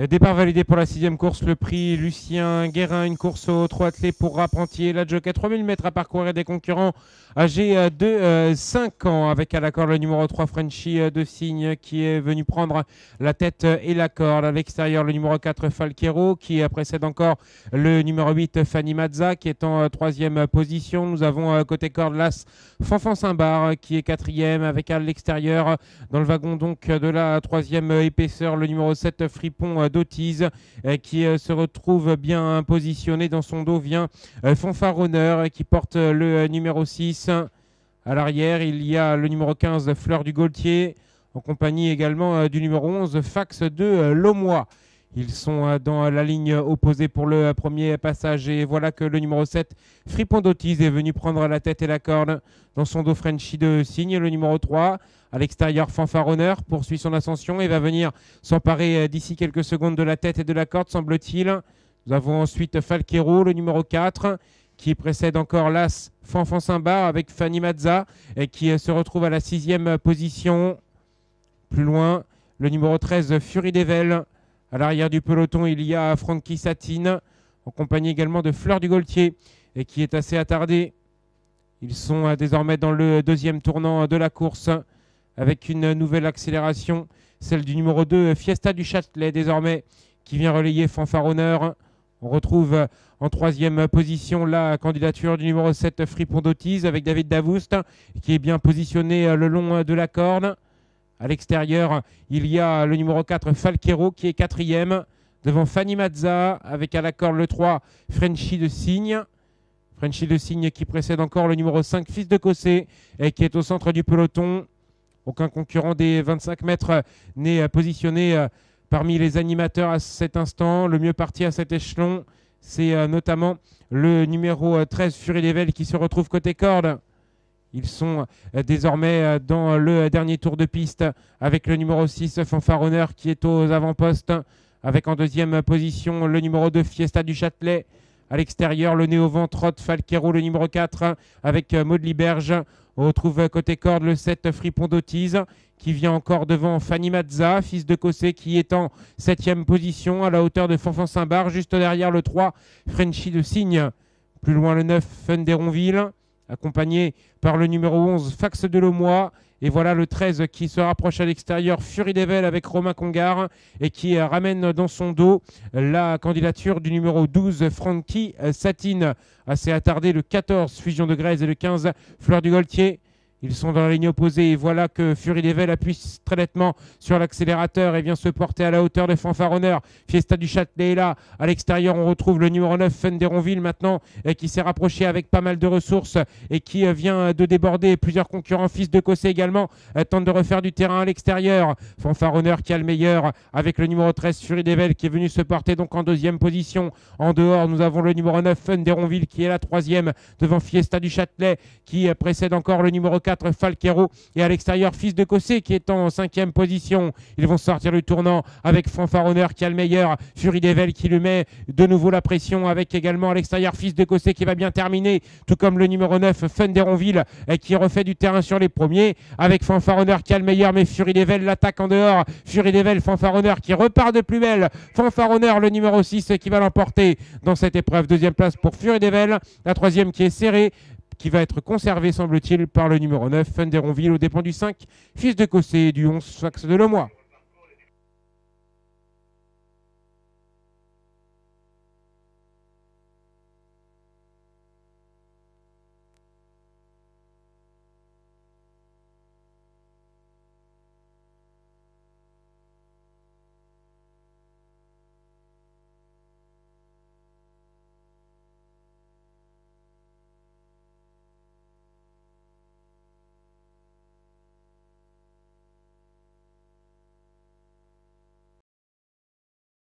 Départ validé pour la 6e course, le prix Lucien Guérin, une course au 3 attelé pour Rapentier. La jockey 3000 mètres à parcourir des concurrents âgés de 5 ans avec à l'accord le numéro 3 Frenchy de Signe qui est venu prendre la tête et la corde. À l'extérieur le numéro 4 Falquero qui précède encore le numéro 8 Fanny Mazza qui est en 3e position. Nous avons côté corde l'As Fanfan Saint-Bar qui est 4e avec à l'extérieur dans le wagon donc de la 3e épaisseur le numéro 7 Fripon d'Autise qui se retrouve bien positionné. Dans son dos vient Fanfaronneur qui porte le numéro 6. À l'arrière, il y a le numéro 15 Fleur du Gaultier en compagnie également du numéro 11 Fax de Lomois. Ils sont dans la ligne opposée pour le premier passage et voilà que le numéro 7, Fripon d'Autise, est venu prendre la tête et la corde. Dans son dos, Frenchy de Signe, le numéro 3. À l'extérieur, Fanfaronneur poursuit son ascension et va venir s'emparer d'ici quelques secondes de la tête et de la corde, semble-t-il. Nous avons ensuite Falquero, le numéro 4, qui précède encore l'As Fanfan Saint-Bar avec Fanny Mazza et qui se retrouve à la 6e position. Plus loin, le numéro 13, Fury d'Evel. À l'arrière du peloton, il y a Frankie Satine, en compagnie également de Fleur du Gaultier, et qui est assez attardé. Ils sont désormais dans le 2e tournant de la course, avec une nouvelle accélération, celle du numéro 2, Fiesta du Châtelet, désormais, qui vient relayer Fanfaronneur. On retrouve en 3e position la candidature du numéro 7, Fripon d'Autise, avec David Davoust, qui est bien positionné le long de la corde. À l'extérieur, il y a le numéro 4, Falquero, qui est 4e, devant Fanny Mazza, avec à la corde le 3, Frenchy de Signe. Frenchy de Signe qui précède encore le numéro 5, Fils de Cossé, et qui est au centre du peloton. Aucun concurrent des 25 mètres n'est positionné parmi les animateurs à cet instant. Le mieux parti à cet échelon, c'est notamment le numéro 13, Fury d'Evel, qui se retrouve côté corde. Ils sont désormais dans le dernier tour de piste avec le numéro 6, Fanfaronneur, qui est aux avant-postes. Avec en 2e position le numéro 2, Fiesta du Châtelet. À l'extérieur, le néo-ventrotte Falquero, le numéro 4, avec Maud Liberge. On retrouve côté corde le 7, Fripon d'Autise, qui vient encore devant Fanny Mazza, Fils de Cossé, qui est en 7e position à la hauteur de Fanfan Saint-Bar. Juste derrière le 3, Frenchy de Signe. Plus loin le 9, Fun d'Héronville, accompagné par le numéro 11, Fax de Lomois. Et voilà le 13 qui se rapproche à l'extérieur, Fury d'Evel avec Romain Congar et qui ramène dans son dos la candidature du numéro 12, Frankie Satine. Assez attardé, le 14, Fusion de Grèze et le 15, Fleur du Gaultier. Ils sont dans la ligne opposée et voilà que Fury d'Evel appuie très nettement sur l'accélérateur et vient se porter à la hauteur de Fanfaronneur. Fiesta du Châtelet est là. À l'extérieur, on retrouve le numéro 9, Fun d'Héronville maintenant, qui s'est rapproché avec pas mal de ressources et qui vient de déborder plusieurs concurrents. Fils de Cossé également tente de refaire du terrain à l'extérieur. Fanfaronneur qui a le meilleur avec le numéro 13, Fury d'Evel, qui est venu se porter donc en 2e position. En dehors, nous avons le numéro 9, Fun d'Héronville, qui est la 3e devant Fiesta du Châtelet, qui précède encore le numéro 4, Falquero, et à l'extérieur Fils de Cossé qui est en 5e position. Ils vont sortir le tournant avec Fanfaronneur qui a le meilleur, Fury d'Evel qui lui met de nouveau la pression, avec également à l'extérieur Fils de Cossé qui va bien terminer, tout comme le numéro 9, Fun d'Héronville, qui refait du terrain sur les premiers, avec Fanfaronneur qui a le meilleur, mais Fury d'Evel l'attaque en dehors. Fury d'Evel, Fanfaronneur qui repart de plus belle. Fanfaronneur, le numéro 6, qui va l'emporter dans cette épreuve. 2e place pour Fury d'Evel, la 3e qui est serrée, qui va être conservé, semble-t-il, par le numéro 9, Fun d'Héronville, aux dépens du 5, Fils de Cossé, et du 11, Fax de Lomois.